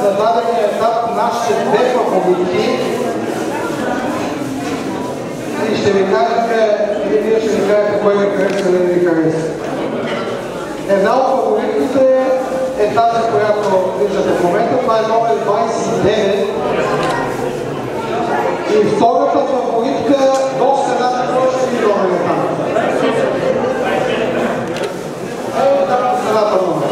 на дадения етап нашите две фаворитки и ще ви кажете, или вие ще ви кажете кой ви хареса или не ви хареса. Една от фаворитките е тази, която виждате в момента, това е номер 29. И втората фаворитка до средата, кой ще ви номер е там? До средата номер.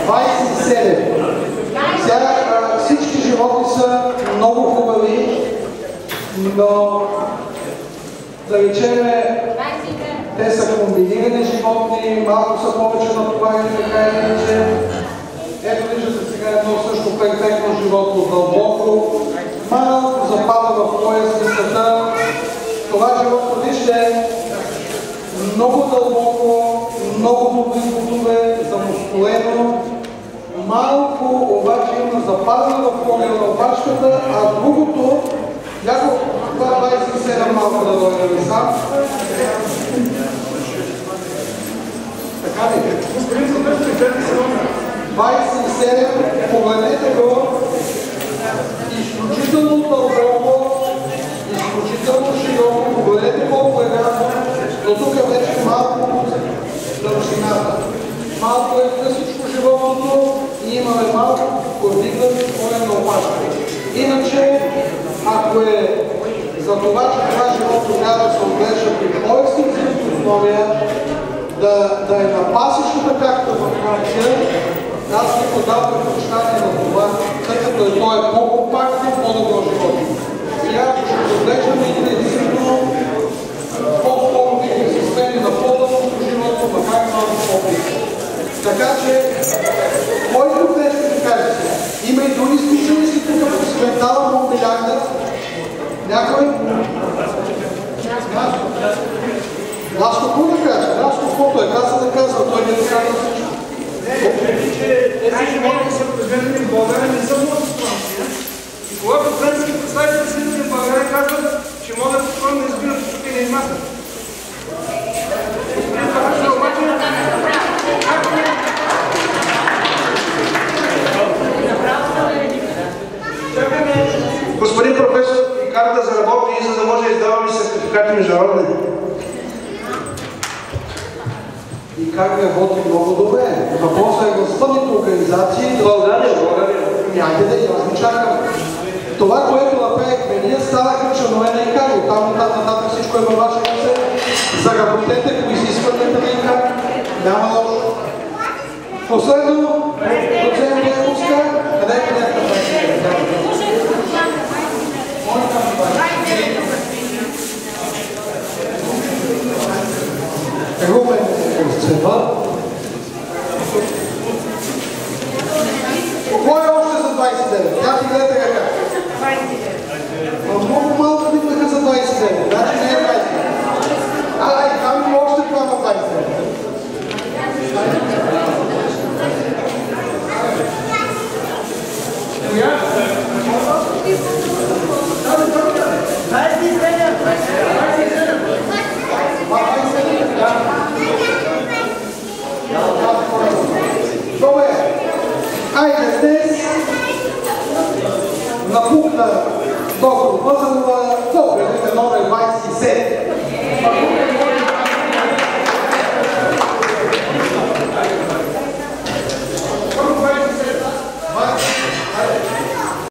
27. Сега всички животни са много хубави, но да речеме, те са комбинирани животни, малко са повече натоварени, така и иначе. Ето виждате сега едно също перфектно животно, дълбоко, малко запада в поясницата. Това животно, вижте, много дълбоко, много добри будове, замускулено, малко обаче има западане в корена на опашката, а другото, няколко, това 27 малко да дойде ли сам. Така ли? 27, погледнете го, изключително дълбоко, изключително широко, погледнете колко е рядно, но тук вече малко дължината. Малко е късичко животното и имаме малко повдигнат корен на опашка. Иначе, ако е за това, че това животно трябва да се отглежда при по-ексклюзивни условия, да е на пасищата, както в Франция, аз би подал предпочитание на това, тъй като той е по-компактно, по-добро животно. Сега, ако ще отглеждаме и действително по-скоро бихме се спели на по-дълното животно, макар и малко по-близко. Така че, който днес ще ви каже сега, има и други специалисти, тук по свентала мобилярда. Някой? Ласко, какво да каже? Ласко, каквото е каза да казва, той не доказва всичко. Тези животни са произведени в България, не са много Франция. И когато френски представители са в България, казват, че могат да избират тук и да измахат. Господин професор, и как да заработи, за да може да издаваме сертификати международни? И как работи много добре. Въпросът е възпъдните организации. България. Някъде и аз ги чакам. Това, което направихме, ние станахме членове на ИКАГО. Там нататък всичко е във ваше ръце. Заработете по изискванията на ИКАГО. Няма лошо. Последно, доцент Декуска, къде е където Румен Костева. Кой е още за 29? Тя ти гледате ръка. 29. Много малко викнаха за 29. Значи не е 29. Ай, там има още това на 29. Добре, айде днес напукна доктор Възанова, добре, номер 27.